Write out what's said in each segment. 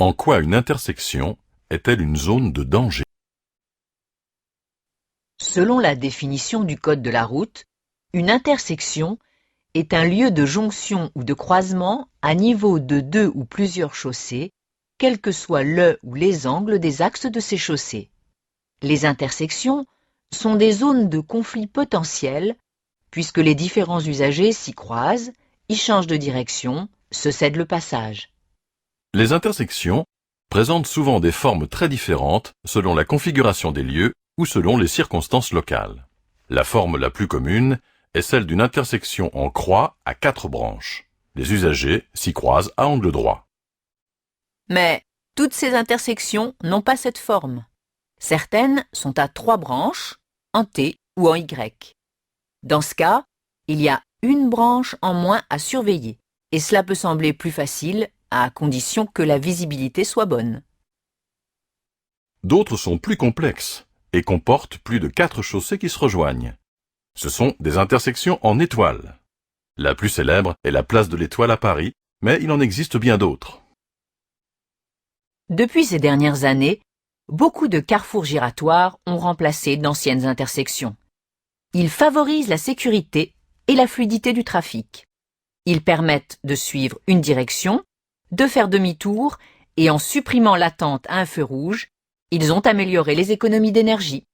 En quoi une intersection est-elle une zone de danger? Selon la définition du code de la route, une intersection est un lieu de jonction ou de croisement à niveau de deux ou plusieurs chaussées, quel que soit le ou les angles des axes de ces chaussées. Les intersections sont des zones de conflit potentiel, puisque les différents usagers s'y croisent, y changent de direction, se cèdent le passage. Les intersections présentent souvent des formes très différentes selon la configuration des lieux ou selon les circonstances locales. La forme la plus commune est celle d'une intersection en croix à 4 branches. Les usagers s'y croisent à angle droit. Mais toutes ces intersections n'ont pas cette forme. Certaines sont à 3 branches, en T ou en Y. Dans ce cas, il y a une branche en moins à surveiller, et cela peut sembler plus facile à condition que la visibilité soit bonne. D'autres sont plus complexes et comportent plus de 4 chaussées qui se rejoignent. Ce sont des intersections en étoile. La plus célèbre est la place de l'Étoile à Paris, mais il en existe bien d'autres. Depuis ces dernières années, beaucoup de carrefours giratoires ont remplacé d'anciennes intersections. Ils favorisent la sécurité et la fluidité du trafic. Ils permettent de suivre une direction, de faire demi-tour et en supprimant l'attente à un feu rouge, ils ont amélioré les économies d'énergie.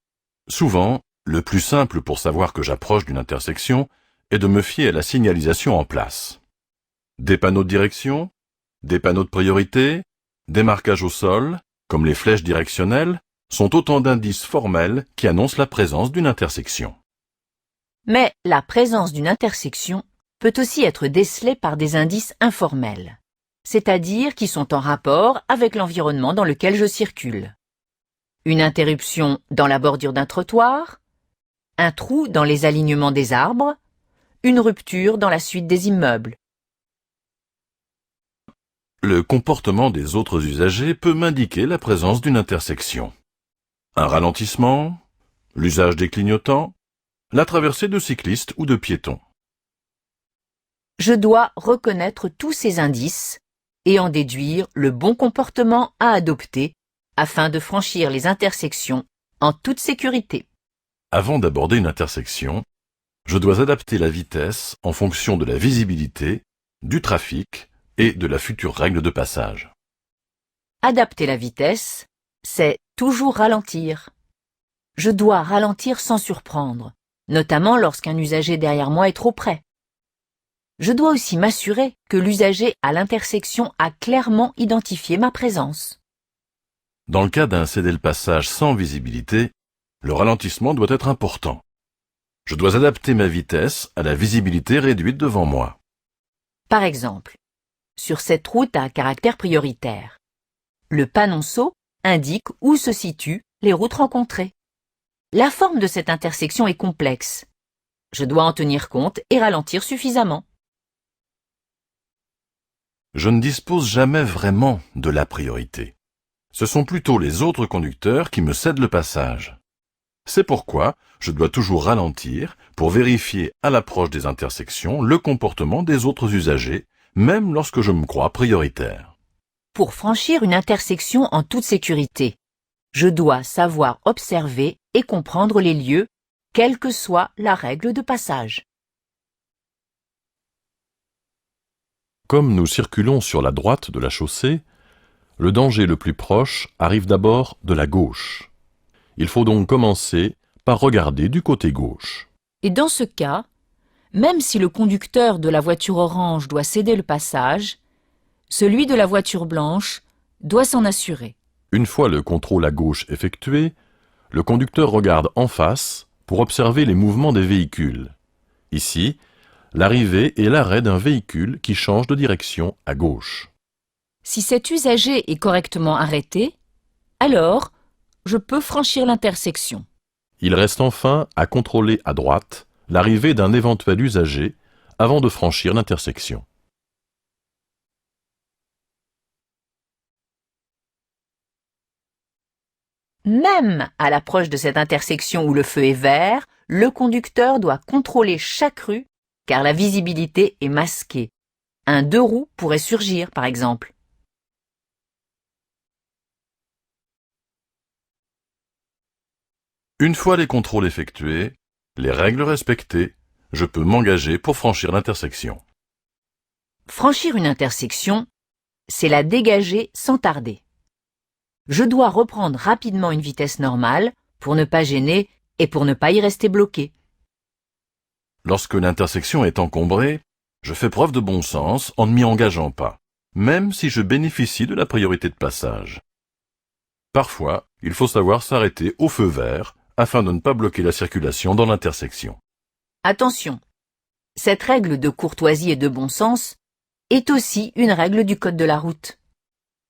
Souvent, le plus simple pour savoir que j'approche d'une intersection est de me fier à la signalisation en place. Des panneaux de direction, des panneaux de priorité, des marquages au sol, comme les flèches directionnelles, sont autant d'indices formels qui annoncent la présence d'une intersection. Mais la présence d'une intersection peut aussi être décelée par des indices informels, c'est-à-dire qui sont en rapport avec l'environnement dans lequel je circule. Une interruption dans la bordure d'un trottoir, un trou dans les alignements des arbres, une rupture dans la suite des immeubles. Le comportement des autres usagers peut m'indiquer la présence d'une intersection. Un ralentissement, l'usage des clignotants, la traversée de cyclistes ou de piétons. Je dois reconnaître tous ces indices et en déduire le bon comportement à adopter afin de franchir les intersections en toute sécurité. Avant d'aborder une intersection, je dois adapter la vitesse en fonction de la visibilité, du trafic et de la future règle de passage. Adapter la vitesse, c'est toujours ralentir. Je dois ralentir sans surprendre, notamment lorsqu'un usager derrière moi est trop près. Je dois aussi m'assurer que l'usager à l'intersection a clairement identifié ma présence. Dans le cas d'un céder-le-passage sans visibilité, le ralentissement doit être important. Je dois adapter ma vitesse à la visibilité réduite devant moi. Par exemple, sur cette route à caractère prioritaire, le panonceau indique où se situent les routes rencontrées. La forme de cette intersection est complexe. Je dois en tenir compte et ralentir suffisamment. Je ne dispose jamais vraiment de la priorité. Ce sont plutôt les autres conducteurs qui me cèdent le passage. C'est pourquoi je dois toujours ralentir pour vérifier à l'approche des intersections le comportement des autres usagers, même lorsque je me crois prioritaire. Pour franchir une intersection en toute sécurité, je dois savoir observer et comprendre les lieux, quelle que soit la règle de passage. Comme nous circulons sur la droite de la chaussée, le danger le plus proche arrive d'abord de la gauche. Il faut donc commencer par regarder du côté gauche. Et dans ce cas, même si le conducteur de la voiture orange doit céder le passage, celui de la voiture blanche doit s'en assurer. Une fois le contrôle à gauche effectué, le conducteur regarde en face pour observer les mouvements des véhicules. Ici, l'arrivée et l'arrêt d'un véhicule qui change de direction à gauche. Si cet usager est correctement arrêté, alors je peux franchir l'intersection. Il reste enfin à contrôler à droite l'arrivée d'un éventuel usager avant de franchir l'intersection. Même à l'approche de cette intersection où le feu est vert, le conducteur doit contrôler chaque rue car la visibilité est masquée. Un deux roues pourrait surgir, par exemple. Une fois les contrôles effectués, les règles respectées, je peux m'engager pour franchir l'intersection. Franchir une intersection, c'est la dégager sans tarder. Je dois reprendre rapidement une vitesse normale pour ne pas gêner et pour ne pas y rester bloqué. Lorsque l'intersection est encombrée, je fais preuve de bon sens en ne m'y engageant pas, même si je bénéficie de la priorité de passage. Parfois, il faut savoir s'arrêter au feu vert afin de ne pas bloquer la circulation dans l'intersection. Attention, cette règle de courtoisie et de bon sens est aussi une règle du code de la route.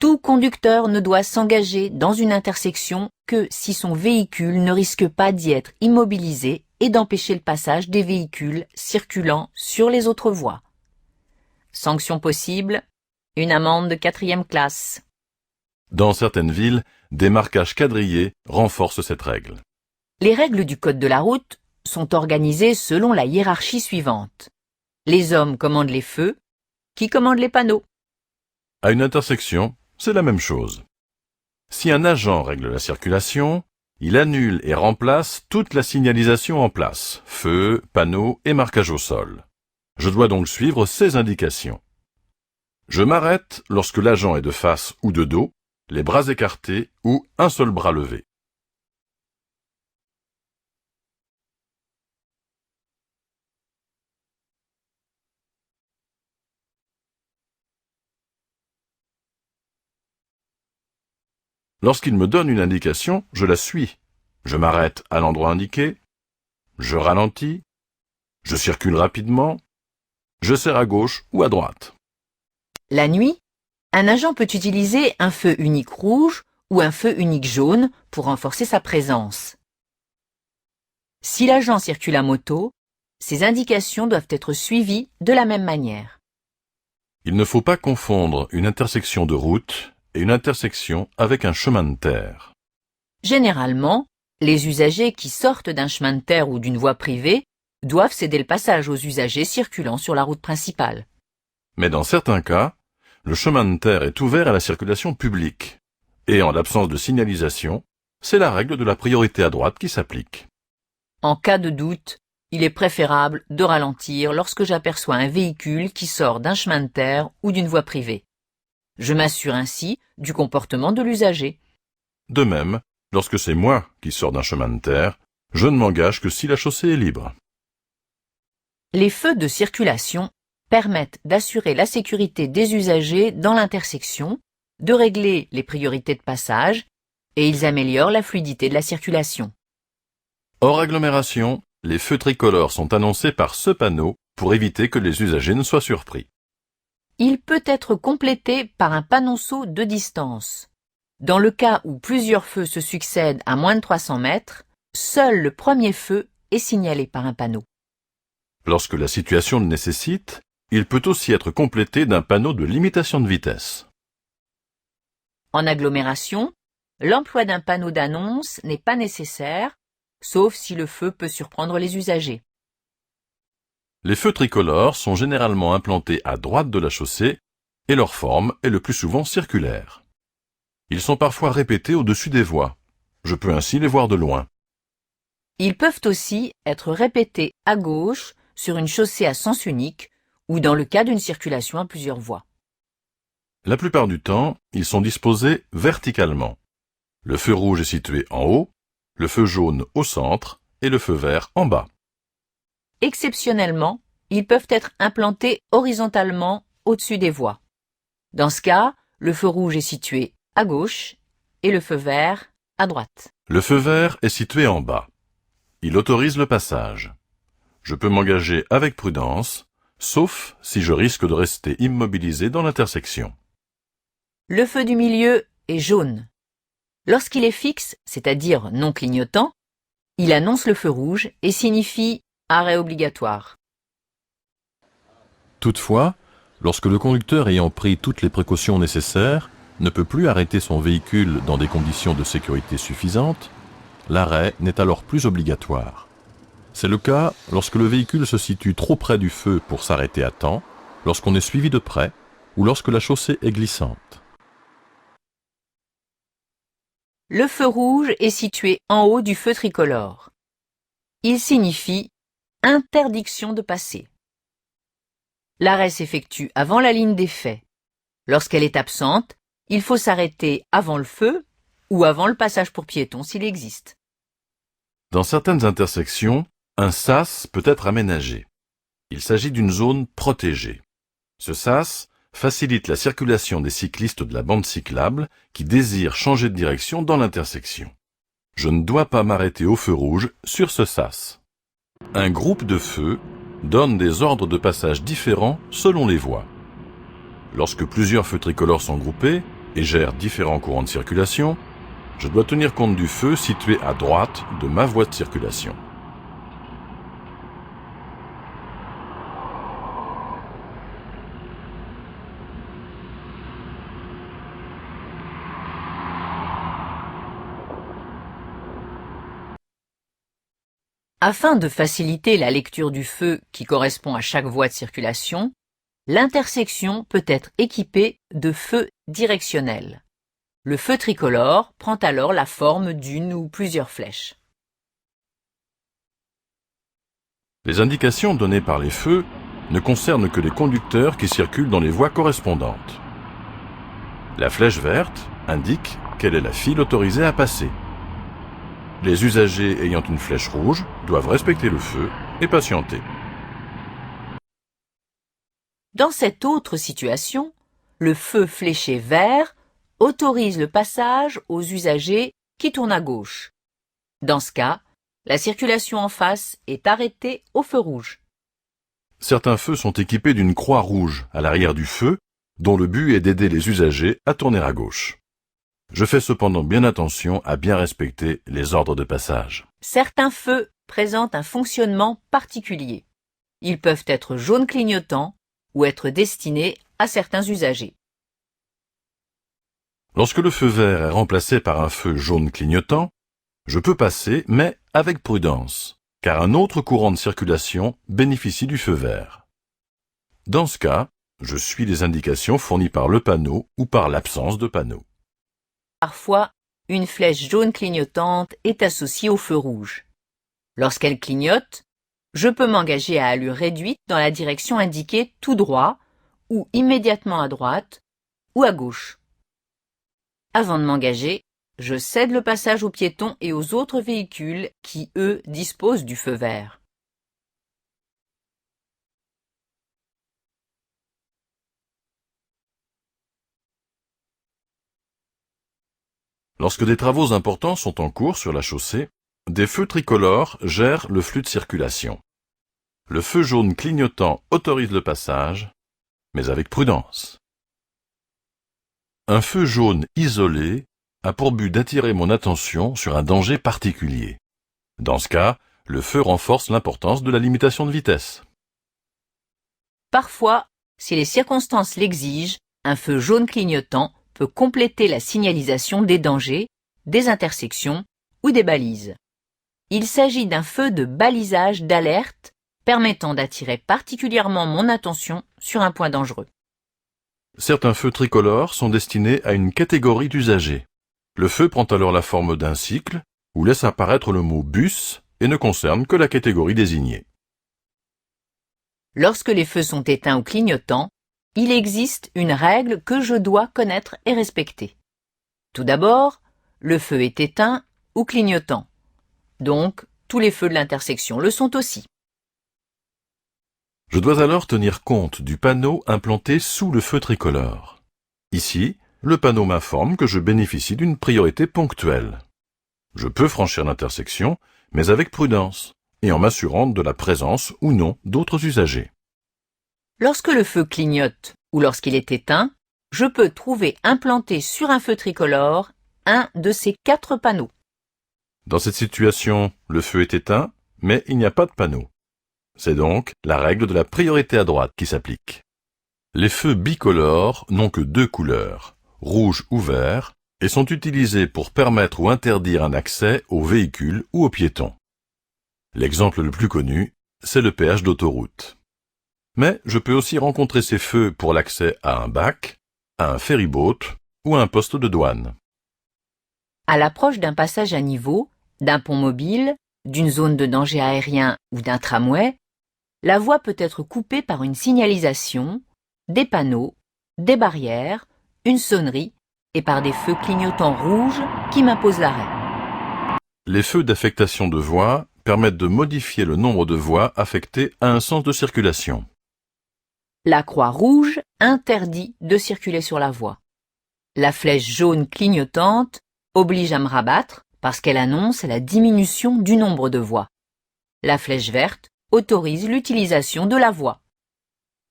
Tout conducteur ne doit s'engager dans une intersection que si son véhicule ne risque pas d'y être immobilisé et d'empêcher le passage des véhicules circulant sur les autres voies. Sanction possible, une amende de 4e classe. Dans certaines villes, des marquages quadrillés renforcent cette règle. Les règles du code de la route sont organisées selon la hiérarchie suivante. Les hommes commandent les feux, qui commandent les panneaux. À une intersection, c'est la même chose. Si un agent règle la circulation, il annule et remplace toute la signalisation en place, feux, panneaux et marquage au sol. Je dois donc suivre ces indications. Je m'arrête lorsque l'agent est de face ou de dos, les bras écartés ou un seul bras levé. Lorsqu'il me donne une indication, je la suis. Je m'arrête à l'endroit indiqué, je ralentis, je circule rapidement, je serre à gauche ou à droite. La nuit, un agent peut utiliser un feu unique rouge ou un feu unique jaune pour renforcer sa présence. Si l'agent circule à moto, ses indications doivent être suivies de la même manière. Il ne faut pas confondre une intersection de route et une intersection avec un chemin de terre. Généralement, les usagers qui sortent d'un chemin de terre ou d'une voie privée doivent céder le passage aux usagers circulant sur la route principale. Mais dans certains cas, le chemin de terre est ouvert à la circulation publique. Et en l'absence de signalisation, c'est la règle de la priorité à droite qui s'applique. En cas de doute, il est préférable de ralentir lorsque j'aperçois un véhicule qui sort d'un chemin de terre ou d'une voie privée. Je m'assure ainsi du comportement de l'usager. De même, lorsque c'est moi qui sors d'un chemin de terre, je ne m'engage que si la chaussée est libre. Les feux de circulation permettent d'assurer la sécurité des usagers dans l'intersection, de régler les priorités de passage, et ils améliorent la fluidité de la circulation. Hors agglomération, les feux tricolores sont annoncés par ce panneau pour éviter que les usagers ne soient surpris. Il peut être complété par un panonceau de distance. Dans le cas où plusieurs feux se succèdent à moins de 300 mètres, seul le premier feu est signalé par un panneau. Lorsque la situation le nécessite, il peut aussi être complété d'un panneau de limitation de vitesse. En agglomération, l'emploi d'un panneau d'annonce n'est pas nécessaire, sauf si le feu peut surprendre les usagers. Les feux tricolores sont généralement implantés à droite de la chaussée et leur forme est le plus souvent circulaire. Ils sont parfois répétés au-dessus des voies. Je peux ainsi les voir de loin. Ils peuvent aussi être répétés à gauche sur une chaussée à sens unique ou dans le cas d'une circulation à plusieurs voies. La plupart du temps, ils sont disposés verticalement. Le feu rouge est situé en haut, le feu jaune au centre et le feu vert en bas. Exceptionnellement, ils peuvent être implantés horizontalement au-dessus des voies. Dans ce cas, le feu rouge est situé à gauche et le feu vert à droite. Le feu vert est situé en bas. Il autorise le passage. Je peux m'engager avec prudence, sauf si je risque de rester immobilisé dans l'intersection. Le feu du milieu est jaune. Lorsqu'il est fixe, c'est-à-dire non clignotant, il annonce le feu rouge et signifie arrêt obligatoire. Toutefois, lorsque le conducteur ayant pris toutes les précautions nécessaires ne peut plus arrêter son véhicule dans des conditions de sécurité suffisantes, l'arrêt n'est alors plus obligatoire. C'est le cas lorsque le véhicule se situe trop près du feu pour s'arrêter à temps, lorsqu'on est suivi de près ou lorsque la chaussée est glissante. Le feu rouge est situé en haut du feu tricolore. Il signifie interdiction de passer. L'arrêt s'effectue avant la ligne d'effet. Lorsqu'elle est absente, il faut s'arrêter avant le feu ou avant le passage pour piétons s'il existe. Dans certaines intersections, un sas peut être aménagé. Il s'agit d'une zone protégée. Ce sas facilite la circulation des cyclistes de la bande cyclable qui désirent changer de direction dans l'intersection. Je ne dois pas m'arrêter au feu rouge sur ce sas. Un groupe de feux donne des ordres de passage différents selon les voies. Lorsque plusieurs feux tricolores sont groupés et gèrent différents courants de circulation, je dois tenir compte du feu situé à droite de ma voie de circulation. Afin de faciliter la lecture du feu qui correspond à chaque voie de circulation, l'intersection peut être équipée de feux directionnels. Le feu tricolore prend alors la forme d'une ou plusieurs flèches. Les indications données par les feux ne concernent que les conducteurs qui circulent dans les voies correspondantes. La flèche verte indique quelle est la file autorisée à passer. Les usagers ayant une flèche rouge doivent respecter le feu et patienter. Dans cette autre situation, le feu fléché vert autorise le passage aux usagers qui tournent à gauche. Dans ce cas, la circulation en face est arrêtée au feu rouge. Certains feux sont équipés d'une croix rouge à l'arrière du feu, dont le but est d'aider les usagers à tourner à gauche. Je fais cependant bien attention à bien respecter les ordres de passage. Certains feux présentent un fonctionnement particulier. Ils peuvent être jaune clignotant ou être destinés à certains usagers. Lorsque le feu vert est remplacé par un feu jaune clignotant, je peux passer, mais avec prudence, car un autre courant de circulation bénéficie du feu vert. Dans ce cas, je suis les indications fournies par le panneau ou par l'absence de panneau. Parfois, une flèche jaune clignotante est associée au feu rouge. Lorsqu'elle clignote, je peux m'engager à allure réduite dans la direction indiquée tout droit, ou immédiatement à droite, ou à gauche. Avant de m'engager, je cède le passage aux piétons et aux autres véhicules qui, eux, disposent du feu vert. Lorsque des travaux importants sont en cours sur la chaussée, des feux tricolores gèrent le flux de circulation. Le feu jaune clignotant autorise le passage, mais avec prudence. Un feu jaune isolé a pour but d'attirer mon attention sur un danger particulier. Dans ce cas, le feu renforce l'importance de la limitation de vitesse. Parfois, si les circonstances l'exigent, un feu jaune clignotant peut compléter la signalisation des dangers, des intersections ou des balises. Il s'agit d'un feu de balisage d'alerte permettant d'attirer particulièrement mon attention sur un point dangereux. Certains feux tricolores sont destinés à une catégorie d'usagers. Le feu prend alors la forme d'un cycle ou laisse apparaître le mot bus et ne concerne que la catégorie désignée. Lorsque les feux sont éteints ou clignotants, il existe une règle que je dois connaître et respecter. Tout d'abord, le feu est éteint ou clignotant. Donc, tous les feux de l'intersection le sont aussi. Je dois alors tenir compte du panneau implanté sous le feu tricolore. Ici, le panneau m'informe que je bénéficie d'une priorité ponctuelle. Je peux franchir l'intersection, mais avec prudence, et en m'assurant de la présence ou non d'autres usagers. Lorsque le feu clignote ou lorsqu'il est éteint, je peux trouver implanté sur un feu tricolore un de ces 4 panneaux. Dans cette situation, le feu est éteint, mais il n'y a pas de panneau. C'est donc la règle de la priorité à droite qui s'applique. Les feux bicolores n'ont que 2 couleurs, rouge ou vert, et sont utilisés pour permettre ou interdire un accès aux véhicules ou aux piétons. L'exemple le plus connu, c'est le péage d'autoroute. Mais je peux aussi rencontrer ces feux pour l'accès à un bac, à un ferry-boat ou à un poste de douane. À l'approche d'un passage à niveau, d'un pont mobile, d'une zone de danger aérien ou d'un tramway, la voie peut être coupée par une signalisation, des panneaux, des barrières, une sonnerie et par des feux clignotants rouges qui m'imposent l'arrêt. Les feux d'affectation de voie permettent de modifier le nombre de voies affectées à un sens de circulation. La croix rouge interdit de circuler sur la voie. La flèche jaune clignotante oblige à me rabattre parce qu'elle annonce la diminution du nombre de voies. La flèche verte autorise l'utilisation de la voie.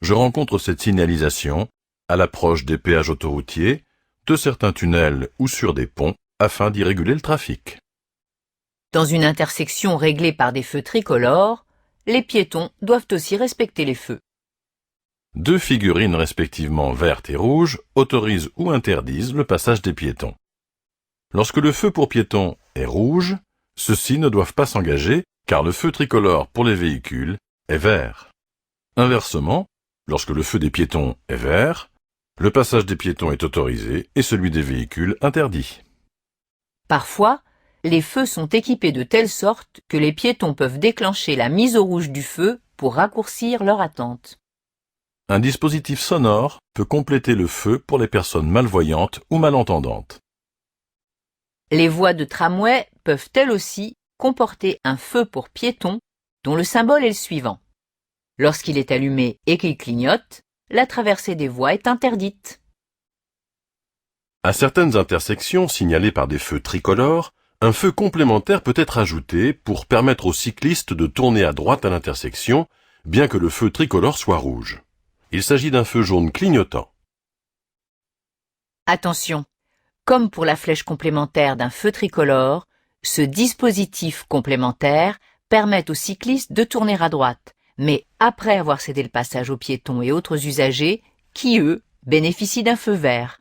Je rencontre cette signalisation à l'approche des péages autoroutiers, de certains tunnels ou sur des ponts afin d'y réguler le trafic. Dans une intersection réglée par des feux tricolores, les piétons doivent aussi respecter les feux. Deux figurines respectivement vertes et rouges autorisent ou interdisent le passage des piétons. Lorsque le feu pour piétons est rouge, ceux-ci ne doivent pas s'engager car le feu tricolore pour les véhicules est vert. Inversement, lorsque le feu des piétons est vert, le passage des piétons est autorisé et celui des véhicules interdit. Parfois, les feux sont équipés de telle sorte que les piétons peuvent déclencher la mise au rouge du feu pour raccourcir leur attente. Un dispositif sonore peut compléter le feu pour les personnes malvoyantes ou malentendantes. Les voies de tramway peuvent elles aussi comporter un feu pour piétons dont le symbole est le suivant. Lorsqu'il est allumé et qu'il clignote, la traversée des voies est interdite. À certaines intersections signalées par des feux tricolores, un feu complémentaire peut être ajouté pour permettre aux cyclistes de tourner à droite à l'intersection, bien que le feu tricolore soit rouge. Il s'agit d'un feu jaune clignotant. Attention, comme pour la flèche complémentaire d'un feu tricolore, ce dispositif complémentaire permet aux cyclistes de tourner à droite, mais après avoir cédé le passage aux piétons et autres usagers qui, eux, bénéficient d'un feu vert.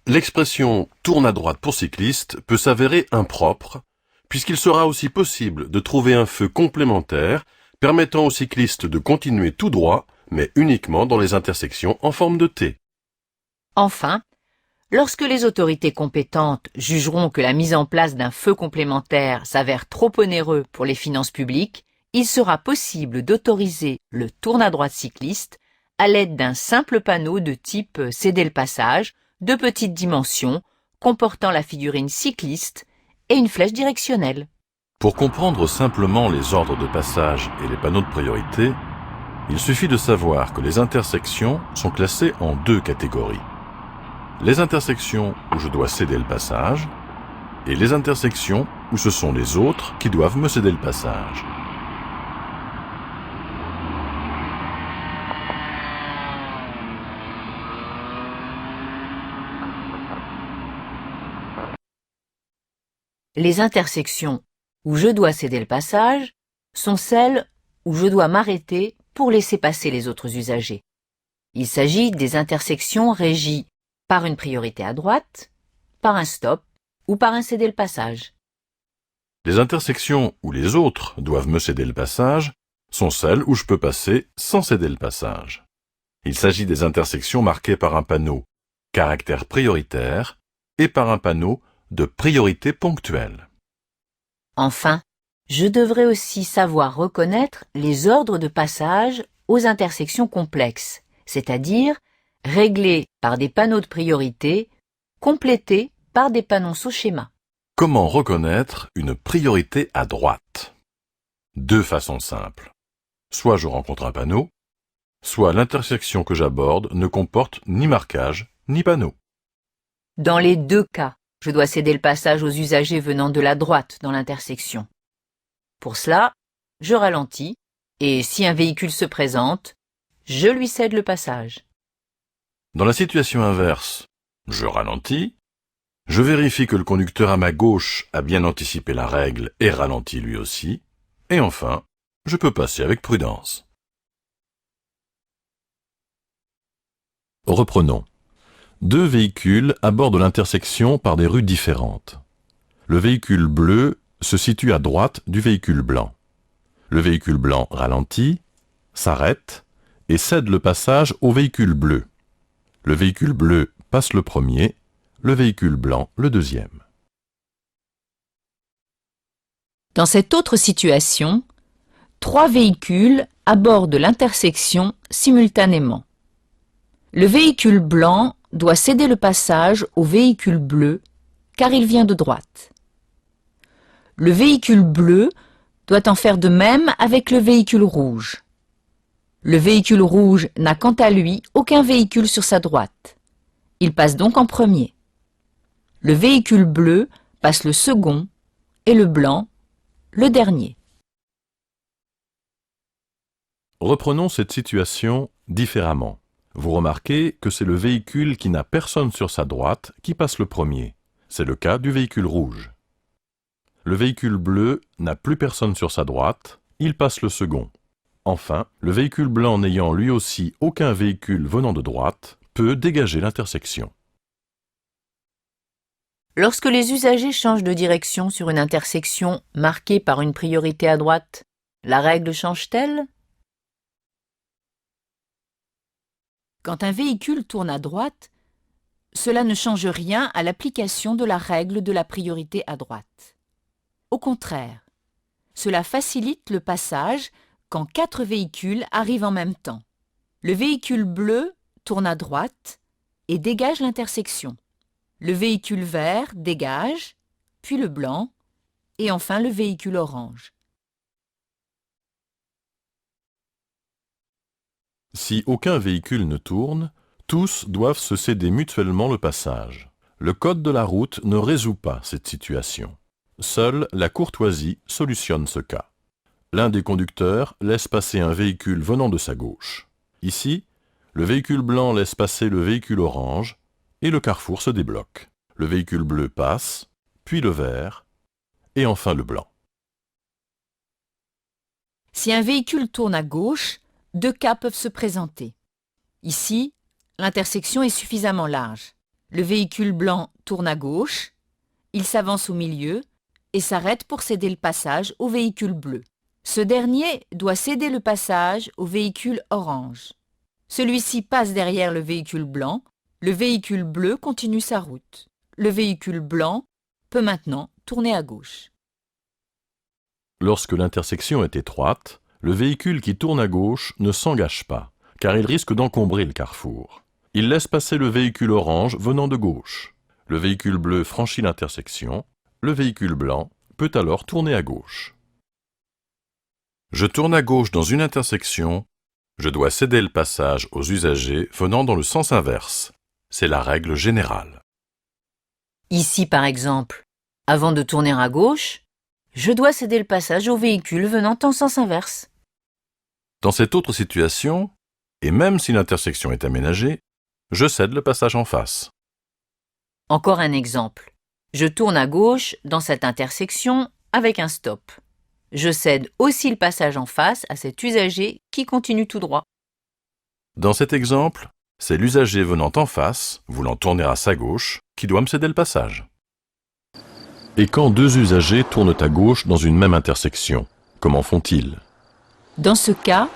L'expression « tourne à droite pour cyclistes » peut s'avérer impropre, puisqu'il sera aussi possible de trouver un feu complémentaire permettant aux cyclistes de continuer tout droit, mais uniquement dans les intersections en forme de T. Enfin, lorsque les autorités compétentes jugeront que la mise en place d'un feu complémentaire s'avère trop onéreux pour les finances publiques, il sera possible d'autoriser le tourne à droite cycliste à l'aide d'un simple panneau de type céder le passage, de petite dimension, comportant la figurine cycliste et une flèche directionnelle. Pour comprendre simplement les ordres de passage et les panneaux de priorité, il suffit de savoir que les intersections sont classées en deux catégories. Les intersections où je dois céder le passage et les intersections où ce sont les autres qui doivent me céder le passage. Les intersections où je dois céder le passage sont celles où je dois m'arrêter pour laisser passer les autres usagers. Il s'agit des intersections régies par une priorité à droite, par un stop ou par un céder le passage. Les intersections où les autres doivent me céder le passage sont celles où je peux passer sans céder le passage. Il s'agit des intersections marquées par un panneau « Caractère prioritaire » et par un panneau de priorité ponctuelle. Enfin, je devrais aussi savoir reconnaître les ordres de passage aux intersections complexes, c'est-à-dire réglés par des panneaux de priorité, complétés par des panneaux sous schéma. Comment reconnaître une priorité à droite? Deux façons simples. Soit je rencontre un panneau, soit l'intersection que j'aborde ne comporte ni marquage ni panneau. Dans les deux cas, je dois céder le passage aux usagers venant de la droite dans l'intersection. Pour cela, je ralentis et si un véhicule se présente, je lui cède le passage. Dans la situation inverse, je ralentis, je vérifie que le conducteur à ma gauche a bien anticipé la règle et ralentit lui aussi, et enfin, je peux passer avec prudence. Reprenons. Deux véhicules abordent l'intersection par des rues différentes. Le véhicule bleu se situe à droite du véhicule blanc. Le véhicule blanc ralentit, s'arrête et cède le passage au véhicule bleu. Le véhicule bleu passe le premier, le véhicule blanc le deuxième. Dans cette autre situation, 3 véhicules abordent l'intersection simultanément. Le véhicule blanc doit céder le passage au véhicule bleu car il vient de droite. Le véhicule bleu doit en faire de même avec le véhicule rouge. Le véhicule rouge n'a quant à lui aucun véhicule sur sa droite. Il passe donc en premier. Le véhicule bleu passe le second et le blanc le dernier. Reprenons cette situation différemment. Vous remarquez que c'est le véhicule qui n'a personne sur sa droite qui passe le premier. C'est le cas du véhicule rouge. Le véhicule bleu n'a plus personne sur sa droite, il passe le second. Enfin, le véhicule blanc n'ayant lui aussi aucun véhicule venant de droite peut dégager l'intersection. Lorsque les usagers changent de direction sur une intersection marquée par une priorité à droite, la règle change-t-elle? Quand un véhicule tourne à droite, cela ne change rien à l'application de la règle de la priorité à droite. Au contraire, cela facilite le passage quand 4 véhicules arrivent en même temps. Le véhicule bleu tourne à droite et dégage l'intersection. Le véhicule vert dégage, puis le blanc, et enfin le véhicule orange. Si aucun véhicule ne tourne, tous doivent se céder mutuellement le passage. Le code de la route ne résout pas cette situation. Seule la courtoisie solutionne ce cas. L'un des conducteurs laisse passer un véhicule venant de sa gauche. Ici, le véhicule blanc laisse passer le véhicule orange et le carrefour se débloque. Le véhicule bleu passe, puis le vert et enfin le blanc. Si un véhicule tourne à gauche, 2 cas peuvent se présenter. Ici, l'intersection est suffisamment large. Le véhicule blanc tourne à gauche, il s'avance au milieu et s'arrête pour céder le passage au véhicule bleu. Ce dernier doit céder le passage au véhicule orange. Celui-ci passe derrière le véhicule blanc, le véhicule bleu continue sa route. Le véhicule blanc peut maintenant tourner à gauche. Lorsque l'intersection est étroite, le véhicule qui tourne à gauche ne s'engage pas, car il risque d'encombrer le carrefour. Il laisse passer le véhicule orange venant de gauche. Le véhicule bleu franchit l'intersection. Le véhicule blanc peut alors tourner à gauche. Je tourne à gauche dans une intersection. Je dois céder le passage aux usagers venant dans le sens inverse. C'est la règle générale. Ici, par exemple, avant de tourner à gauche, je dois céder le passage aux véhicules venant en sens inverse. Dans cette autre situation, et même si l'intersection est aménagée, je cède le passage en face. Encore un exemple. Je tourne à gauche dans cette intersection avec un stop. Je cède aussi le passage en face à cet usager qui continue tout droit. Dans cet exemple, c'est l'usager venant en face, voulant tourner à sa gauche, qui doit me céder le passage. Et quand 2 usagers tournent à gauche dans une même intersection, comment font-ils? Dans ce cas,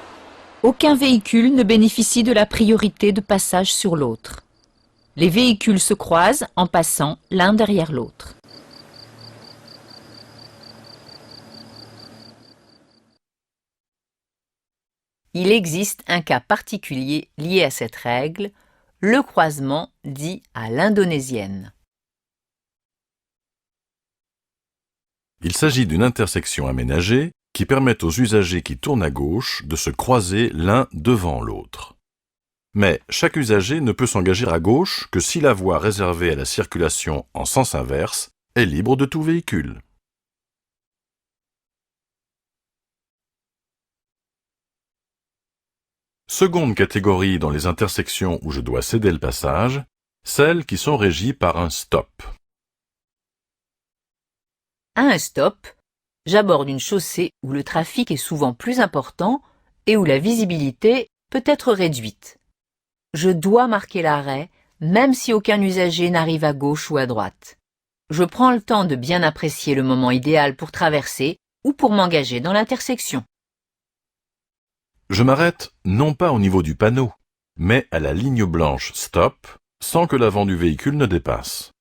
aucun véhicule ne bénéficie de la priorité de passage sur l'autre. Les véhicules se croisent en passant l'un derrière l'autre. Il existe un cas particulier lié à cette règle, le croisement dit à l'indonésienne. Il s'agit d'une intersection aménagée qui permet aux usagers qui tournent à gauche de se croiser l'un devant l'autre. Mais chaque usager ne peut s'engager à gauche que si la voie réservée à la circulation en sens inverse est libre de tout véhicule. Seconde catégorie dans les intersections où je dois céder le passage, celles qui sont régies par un stop. À un stop, j'aborde une chaussée où le trafic est souvent plus important et où la visibilité peut être réduite. Je dois marquer l'arrêt, même si aucun usager n'arrive à gauche ou à droite. Je prends le temps de bien apprécier le moment idéal pour traverser ou pour m'engager dans l'intersection. Je m'arrête non pas au niveau du panneau, mais à la ligne blanche stop, sans que l'avant du véhicule ne dépasse.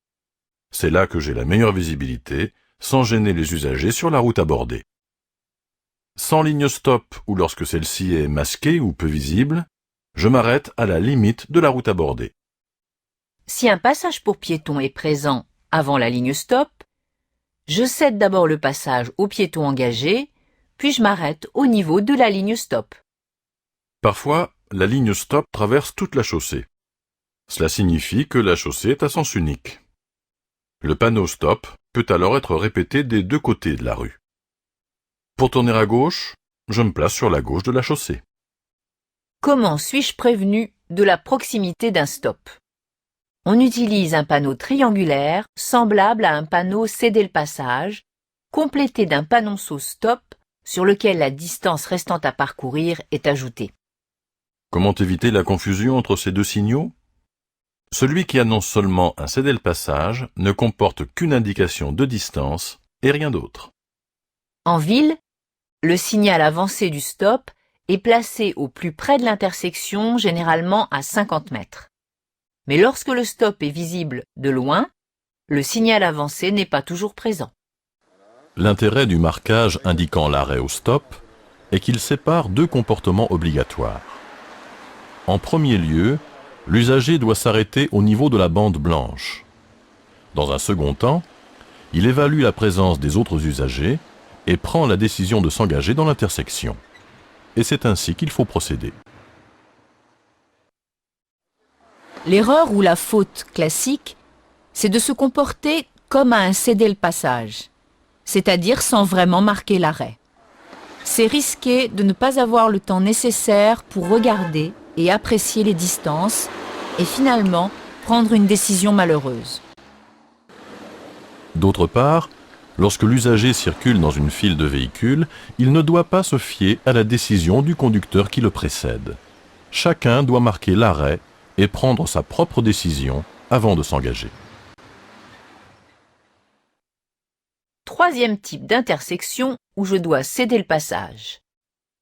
C'est là que j'ai la meilleure visibilité, sans gêner les usagers sur la route abordée. Sans ligne stop ou lorsque celle-ci est masquée ou peu visible, je m'arrête à la limite de la route abordée. Si un passage pour piétons est présent avant la ligne stop, je cède d'abord le passage au piéton engagé, puis je m'arrête au niveau de la ligne stop. Parfois, la ligne stop traverse toute la chaussée. Cela signifie que la chaussée est à sens unique. Le panneau stop peut alors être répété des deux côtés de la rue. Pour tourner à gauche, je me place sur la gauche de la chaussée. Comment suis-je prévenu de la proximité d'un stop? On utilise un panneau triangulaire semblable à un panneau céder le passage, complété d'un panonceau stop sur lequel la distance restant à parcourir est ajoutée. Comment éviter la confusion entre ces deux signaux? Celui qui annonce seulement un céder le passage ne comporte qu'une indication de distance et rien d'autre. En ville, le signal avancé du stop est placé au plus près de l'intersection, généralement à 50 mètres. Mais lorsque le stop est visible de loin, le signal avancé n'est pas toujours présent. L'intérêt du marquage indiquant l'arrêt au stop est qu'il sépare deux comportements obligatoires. En premier lieu, l'usager doit s'arrêter au niveau de la bande blanche. Dans un second temps, il évalue la présence des autres usagers et prend la décision de s'engager dans l'intersection. Et c'est ainsi qu'il faut procéder. L'erreur ou la faute classique, c'est de se comporter comme à un céder le passage, c'est-à-dire sans vraiment marquer l'arrêt. C'est risqué de ne pas avoir le temps nécessaire pour regarder et apprécier les distances et finalement prendre une décision malheureuse. D'autre part, lorsque l'usager circule dans une file de véhicules, il ne doit pas se fier à la décision du conducteur qui le précède. Chacun doit marquer l'arrêt et prendre sa propre décision avant de s'engager. Troisième type d'intersection où je dois céder le passage.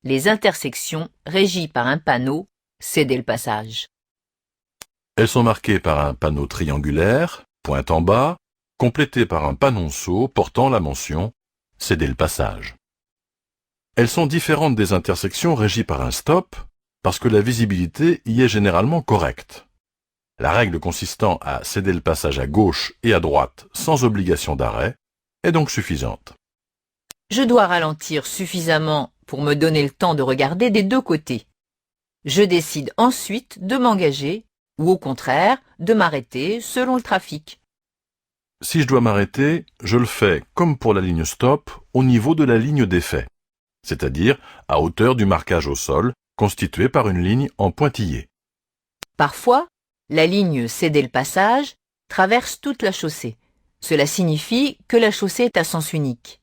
Les intersections régies par un panneau « Céder le passage ». Elles sont marquées par un panneau triangulaire, pointe en bas, complété par un panonceau portant la mention « Céder le passage ». Elles sont différentes des intersections régies par un stop parce que la visibilité y est généralement correcte. La règle consistant à céder le passage à gauche et à droite sans obligation d'arrêt est donc suffisante. Je dois ralentir suffisamment pour me donner le temps de regarder des deux côtés. Je décide ensuite de m'engager ou au contraire de m'arrêter selon le trafic. Si je dois m'arrêter, je le fais comme pour la ligne stop au niveau de la ligne d'effet, c'est-à-dire à hauteur du marquage au sol constitué par une ligne en pointillé. Parfois, la ligne céder le passage traverse toute la chaussée. Cela signifie que la chaussée est à sens unique.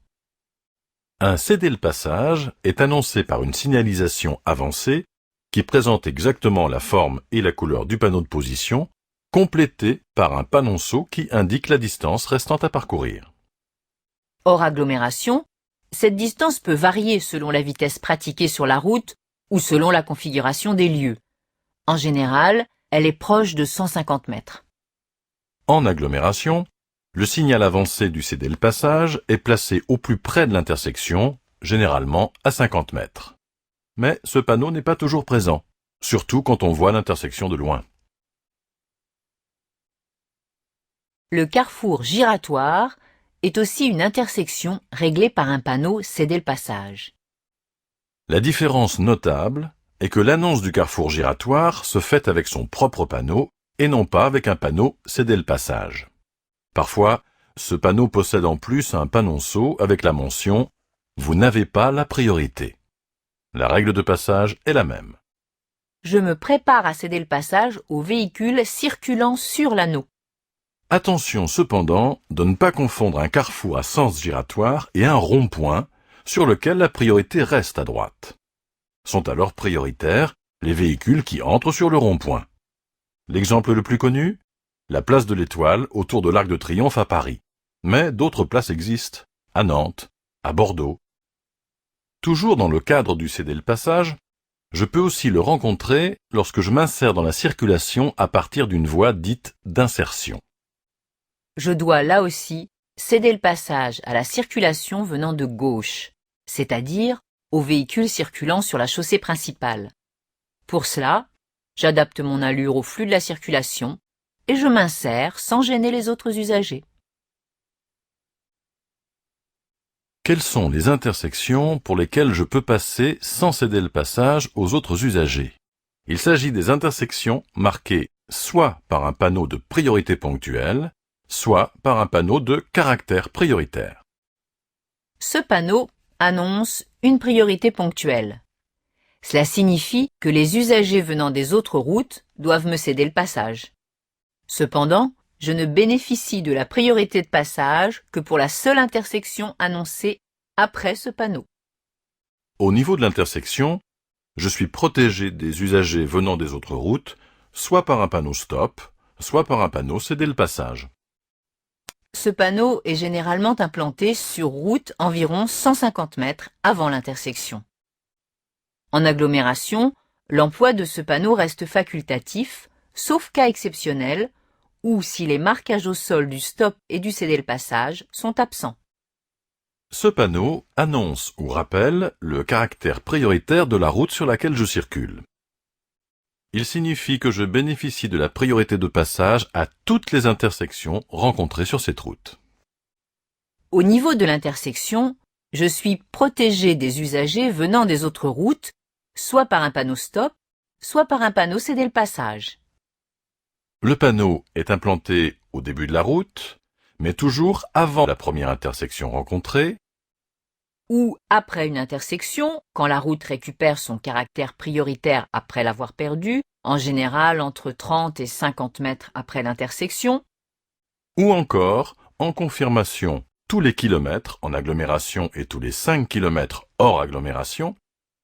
Un céder le passage est annoncé par une signalisation avancée qui présente exactement la forme et la couleur du panneau de position, complétée par un panonceau qui indique la distance restant à parcourir. Hors agglomération, cette distance peut varier selon la vitesse pratiquée sur la route ou selon la configuration des lieux. En général, elle est proche de 150 mètres. En agglomération, le signal avancé du céder le passage est placé au plus près de l'intersection, généralement à 50 mètres. Mais ce panneau n'est pas toujours présent, surtout quand on voit l'intersection de loin. Le carrefour giratoire est aussi une intersection réglée par un panneau céder le passage. La différence notable est que l'annonce du carrefour giratoire se fait avec son propre panneau et non pas avec un panneau céder le passage. Parfois, ce panneau possède en plus un panonceau avec la mention « Vous n'avez pas la priorité ». La règle de passage est la même. Je me prépare à céder le passage aux véhicules circulant sur l'anneau. Attention cependant de ne pas confondre un carrefour à sens giratoire et un rond-point sur lequel la priorité reste à droite. Sont alors prioritaires les véhicules qui entrent sur le rond-point. L'exemple le plus connu ? La place de l'Étoile autour de l'Arc de Triomphe à Paris. Mais d'autres places existent, à Nantes, à Bordeaux. Toujours dans le cadre du céder le passage, je peux aussi le rencontrer lorsque je m'insère dans la circulation à partir d'une voie dite d'insertion. Je dois là aussi céder le passage à la circulation venant de gauche, c'est-à-dire aux véhicules circulant sur la chaussée principale. Pour cela, j'adapte mon allure au flux de la circulation et je m'insère sans gêner les autres usagers. Quelles sont les intersections pour lesquelles je peux passer sans céder le passage aux autres usagers? Il s'agit des intersections marquées soit par un panneau de priorité ponctuelle, soit par un panneau de caractère prioritaire. Ce panneau annonce une priorité ponctuelle. Cela signifie que les usagers venant des autres routes doivent me céder le passage. Cependant, je ne bénéficie de la priorité de passage que pour la seule intersection annoncée après ce panneau. Au niveau de l'intersection, je suis protégé des usagers venant des autres routes, soit par un panneau stop, soit par un panneau céder le passage. Ce panneau est généralement implanté sur route environ 150 mètres avant l'intersection. En agglomération, l'emploi de ce panneau reste facultatif, sauf cas exceptionnel, ou si les marquages au sol du stop et du céder le passage sont absents. Ce panneau annonce ou rappelle le caractère prioritaire de la route sur laquelle je circule. Il signifie que je bénéficie de la priorité de passage à toutes les intersections rencontrées sur cette route. Au niveau de l'intersection, je suis protégé des usagers venant des autres routes, soit par un panneau stop, soit par un panneau céder le passage. Le panneau est implanté au début de la route, mais toujours avant la première intersection rencontrée, ou après une intersection, quand la route récupère son caractère prioritaire après l'avoir perdu, en général entre 30 et 50 mètres après l'intersection, ou encore en confirmation tous les kilomètres en agglomération et tous les 5 kilomètres hors agglomération,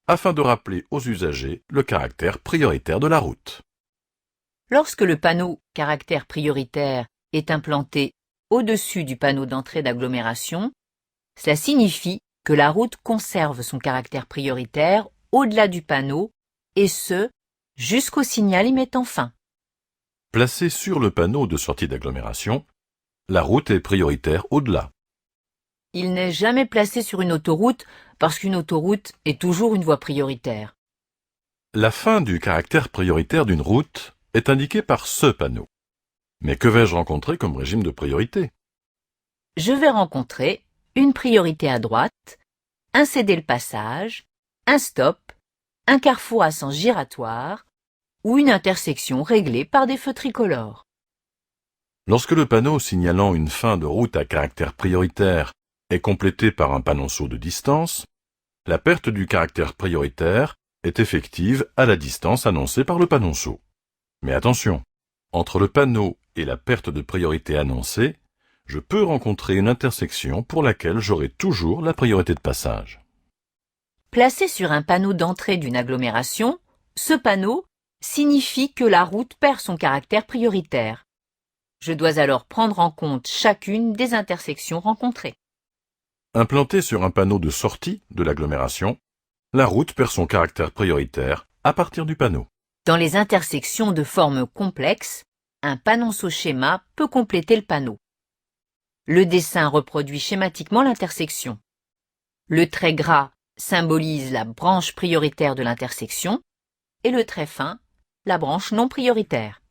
afin de rappeler aux usagers le caractère prioritaire de la route. Lorsque le panneau « Caractère prioritaire » est implanté au-dessus du panneau d'entrée d'agglomération, cela signifie que la route conserve son caractère prioritaire au-delà du panneau, et ce, jusqu'au signal y mettant fin. Placé sur le panneau de sortie d'agglomération, la route est prioritaire au-delà. Il n'est jamais placé sur une autoroute parce qu'une autoroute est toujours une voie prioritaire. La fin du caractère prioritaire d'une route est indiquée par ce panneau. Mais que vais-je rencontrer comme régime de priorité? Je vais rencontrer une priorité à droite, un céder le passage, un stop, un carrefour à sens giratoire ou une intersection réglée par des feux tricolores. Lorsque le panneau signalant une fin de route à caractère prioritaire est complété par un panonceau de distance, la perte du caractère prioritaire est effective à la distance annoncée par le panonceau. Mais attention, entre le panneau et la perte de priorité annoncée, je peux rencontrer une intersection pour laquelle j'aurai toujours la priorité de passage. Placé sur un panneau d'entrée d'une agglomération, ce panneau signifie que la route perd son caractère prioritaire. Je dois alors prendre en compte chacune des intersections rencontrées. Implanté sur un panneau de sortie de l'agglomération, la route perd son caractère prioritaire à partir du panneau. Dans les intersections de forme complexe, un panonceau schéma peut compléter le panneau. Le dessin reproduit schématiquement l'intersection. Le trait gras symbolise la branche prioritaire de l'intersection et le trait fin, la branche non prioritaire.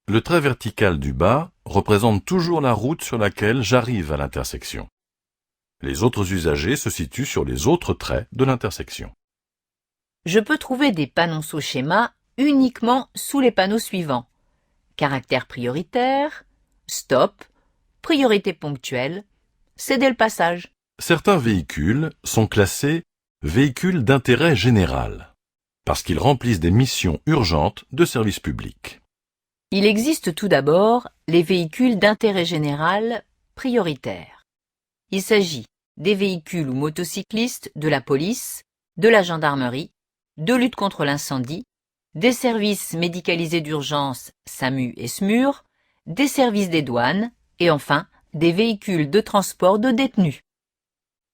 Le trait vertical du bas représente toujours la route sur laquelle j'arrive à l'intersection. Les autres usagers se situent sur les autres traits de l'intersection. Je peux trouver des panonceaux schéma uniquement sous les panneaux suivants: caractère prioritaire, stop, priorité ponctuelle, céder le passage. Certains véhicules sont classés véhicules d'intérêt général, parce qu'ils remplissent des missions urgentes de service public. Il existe tout d'abord les véhicules d'intérêt général prioritaires. Il s'agit des véhicules ou motocyclistes de la police, de la gendarmerie, de lutte contre l'incendie, des services médicalisés d'urgence SAMU et SMUR, des services des douanes et enfin des véhicules de transport de détenus.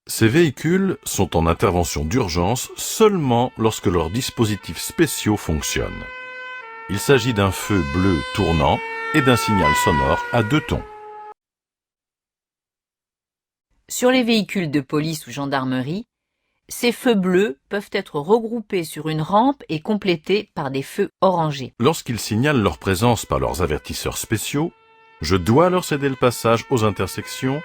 Ces véhicules sont en intervention d'urgence seulement lorsque leurs dispositifs spéciaux fonctionnent. Il s'agit d'un feu bleu tournant et d'un signal sonore à 2 tons. Sur les véhicules de police ou gendarmerie, ces feux bleus peuvent être regroupés sur une rampe et complétés par des feux orangés. Lorsqu'ils signalent leur présence par leurs avertisseurs spéciaux, je dois leur céder le passage aux intersections,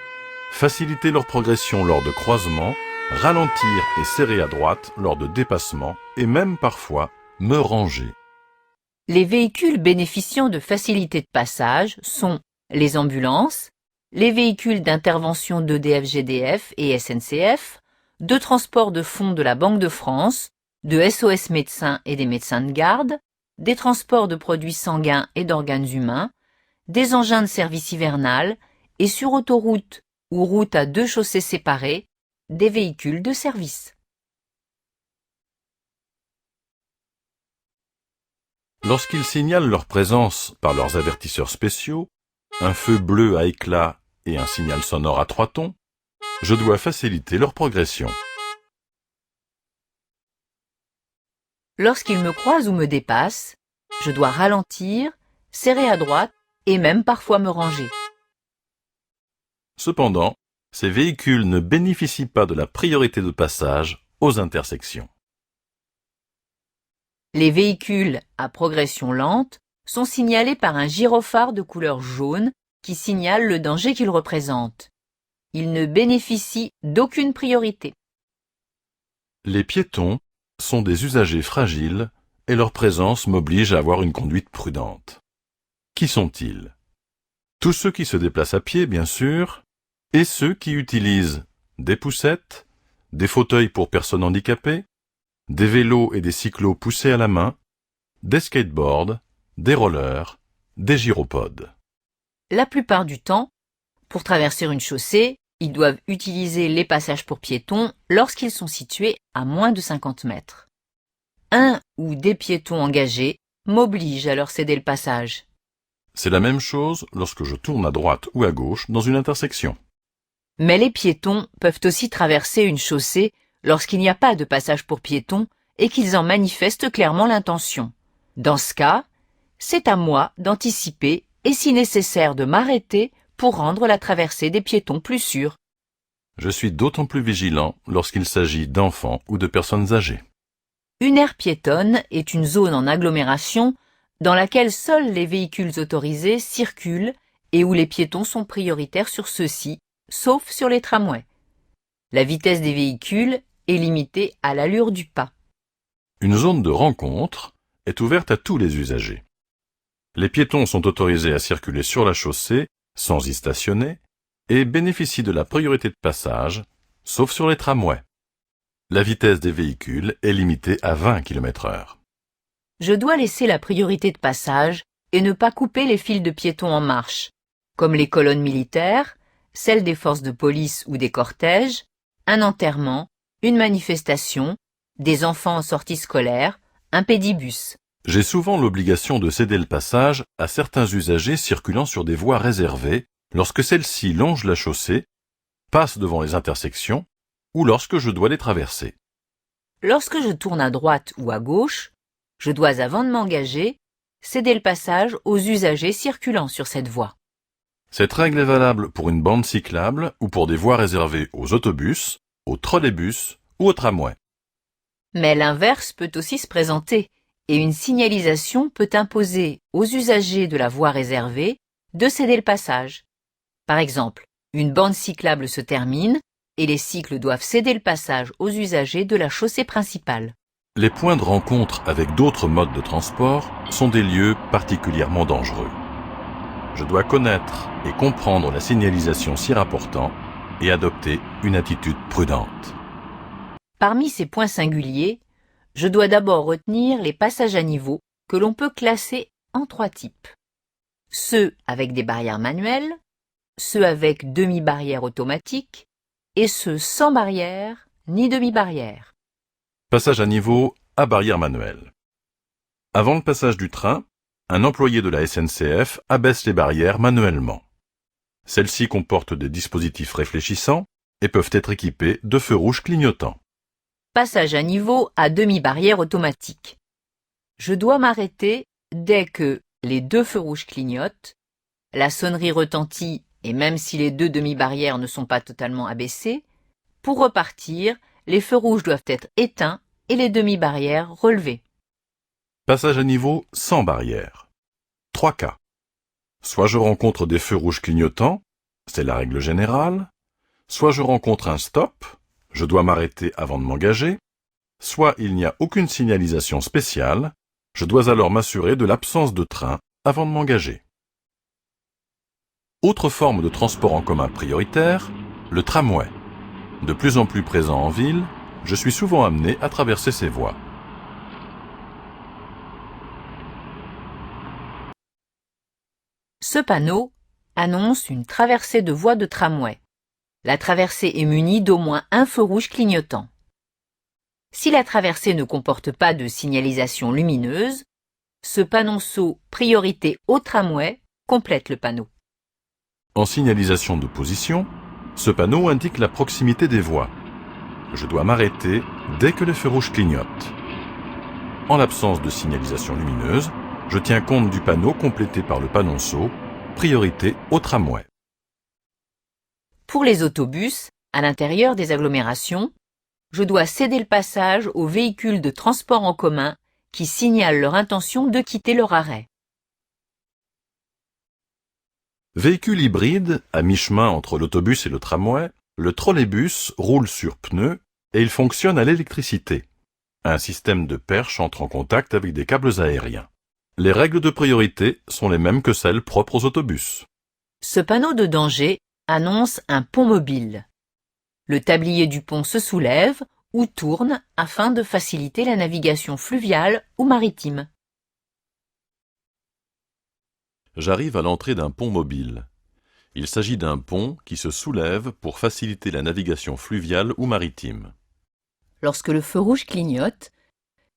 faciliter leur progression lors de croisements, ralentir et serrer à droite lors de dépassements et même parfois me ranger. Les véhicules bénéficiant de facilités de passage sont les ambulances, les véhicules d'intervention d'EDF-GDF et SNCF, de transport de fonds de la Banque de France, de SOS médecins et des médecins de garde, des transports de produits sanguins et d'organes humains, des engins de service hivernal et sur autoroute ou route à 2 chaussées séparées, des véhicules de service. Lorsqu'ils signalent leur présence par leurs avertisseurs spéciaux, un feu bleu à éclat et un signal sonore à 3 tons, je dois faciliter leur progression. Lorsqu'ils me croisent ou me dépassent, je dois ralentir, serrer à droite et même parfois me ranger. Cependant, ces véhicules ne bénéficient pas de la priorité de passage aux intersections. Les véhicules à progression lente sont signalés par un gyrophare de couleur jaune qui signale le danger qu'ils représentent. Ils ne bénéficient d'aucune priorité. Les piétons sont des usagers fragiles et leur présence m'oblige à avoir une conduite prudente. Qui sont-ils? Tous ceux qui se déplacent à pied, bien sûr, et ceux qui utilisent des poussettes, des fauteuils pour personnes handicapées, des vélos et des cyclos poussés à la main, des skateboards, des rollers, des gyropodes. La plupart du temps, pour traverser une chaussée, ils doivent utiliser les passages pour piétons lorsqu'ils sont situés à moins de 50 mètres. Un ou des piétons engagés m'obligent à leur céder le passage. C'est la même chose lorsque je tourne à droite ou à gauche dans une intersection. Mais les piétons peuvent aussi traverser une chaussée lorsqu'il n'y a pas de passage pour piétons et qu'ils en manifestent clairement l'intention. Dans ce cas, c'est à moi d'anticiper et si nécessaire de m'arrêter pour rendre la traversée des piétons plus sûre. Je suis d'autant plus vigilant lorsqu'il s'agit d'enfants ou de personnes âgées. Une aire piétonne est une zone en agglomération dans laquelle seuls les véhicules autorisés circulent et où les piétons sont prioritaires sur ceux-ci, sauf sur les tramways. La vitesse des véhicules est limitée à l'allure du pas. Une zone de rencontre est ouverte à tous les usagers. Les piétons sont autorisés à circuler sur la chaussée sans y stationner et bénéficient de la priorité de passage, sauf sur les tramways. La vitesse des véhicules est limitée à 20 km/h. Je dois laisser la priorité de passage et ne pas couper les files de piétons en marche, comme les colonnes militaires, celles des forces de police ou des cortèges, un enterrement, une manifestation, des enfants en sortie scolaire, un pédibus. J'ai souvent l'obligation de céder le passage à certains usagers circulant sur des voies réservées lorsque celles-ci longent la chaussée, passent devant les intersections ou lorsque je dois les traverser. Lorsque je tourne à droite ou à gauche, je dois, avant de m'engager, céder le passage aux usagers circulant sur cette voie. Cette règle est valable pour une bande cyclable ou pour des voies réservées aux autobus, aux trolleybus ou aux tramways. Mais l'inverse peut aussi se présenter et une signalisation peut imposer aux usagers de la voie réservée de céder le passage. Par exemple, une bande cyclable se termine et les cycles doivent céder le passage aux usagers de la chaussée principale. Les points de rencontre avec d'autres modes de transport sont des lieux particulièrement dangereux. Je dois connaître et comprendre la signalisation s'y rapportant et adopter une attitude prudente. Parmi ces points singuliers, je dois d'abord retenir les passages à niveau que l'on peut classer en 3 types. Ceux avec des barrières manuelles, ceux avec demi-barrière automatique et ceux sans barrière ni demi-barrière. Passage à niveau à barrière manuelle. Avant le passage du train, un employé de la SNCF abaisse les barrières manuellement. Celles-ci comportent des dispositifs réfléchissants et peuvent être équipées de feux rouges clignotants. Passage à niveau à demi-barrière automatique. Je dois m'arrêter dès que les 2 feux rouges clignotent, la sonnerie retentit et même si les deux demi-barrières ne sont pas totalement abaissées, pour repartir, les feux rouges doivent être éteints et les demi-barrières relevées. Passage à niveau sans barrière. 3 cas. Soit je rencontre des feux rouges clignotants, c'est la règle générale, soit je rencontre un stop, je dois m'arrêter avant de m'engager, soit il n'y a aucune signalisation spéciale, je dois alors m'assurer de l'absence de train avant de m'engager. Autre forme de transport en commun prioritaire, le tramway. De plus en plus présent en ville, je suis souvent amené à traverser ces voies. Ce panneau annonce une traversée de voie de tramway. La traversée est munie d'au moins un feu rouge clignotant. Si la traversée ne comporte pas de signalisation lumineuse, ce panonceau « Priorité au tramway » complète le panneau. En signalisation de position, ce panneau indique la proximité des voies. Je dois m'arrêter dès que les feux rouges clignotent. En l'absence de signalisation lumineuse, je tiens compte du panneau complété par le panonceau « Priorité au tramway ». Pour les autobus, à l'intérieur des agglomérations, je dois céder le passage aux véhicules de transport en commun qui signalent leur intention de quitter leur arrêt. Véhicule hybride, à mi-chemin entre l'autobus et le tramway, le trolleybus roule sur pneus et il fonctionne à l'électricité. Un système de perche entre en contact avec des câbles aériens. Les règles de priorité sont les mêmes que celles propres aux autobus. Ce panneau de danger annonce un pont mobile. Le tablier du pont se soulève ou tourne afin de faciliter la navigation fluviale ou maritime. J'arrive à l'entrée d'un pont mobile. Il s'agit d'un pont qui se soulève pour faciliter la navigation fluviale ou maritime. Lorsque le feu rouge clignote,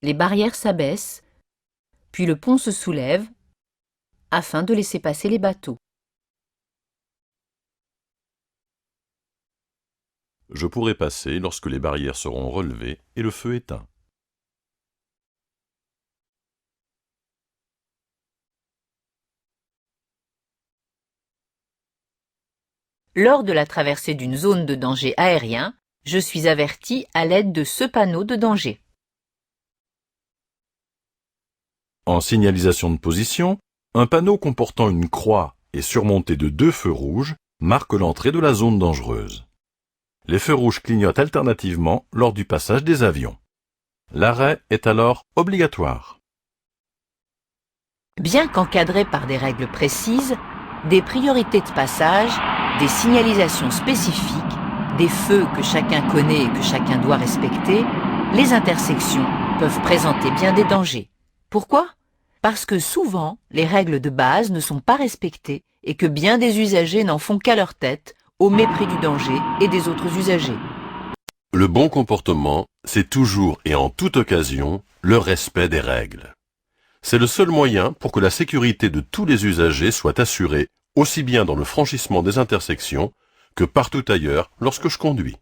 les barrières s'abaissent, puis le pont se soulève afin de laisser passer les bateaux. Je pourrai passer lorsque les barrières seront relevées et le feu éteint. Lors de la traversée d'une zone de danger aérien, je suis averti à l'aide de ce panneau de danger. En signalisation de position, un panneau comportant une croix et surmonté de 2 feux rouges marque l'entrée de la zone dangereuse. Les feux rouges clignotent alternativement lors du passage des avions. L'arrêt est alors obligatoire. Bien qu'encadrés par des règles précises, des priorités de passage, des signalisations spécifiques, des feux que chacun connaît et que chacun doit respecter, les intersections peuvent présenter bien des dangers. Pourquoi ? Parce que souvent, les règles de base ne sont pas respectées et que bien des usagers n'en font qu'à leur tête, au mépris du danger et des autres usagers. Le bon comportement, c'est toujours et en toute occasion le respect des règles. C'est le seul moyen pour que la sécurité de tous les usagers soit assurée, aussi bien dans le franchissement des intersections que partout ailleurs lorsque je conduis.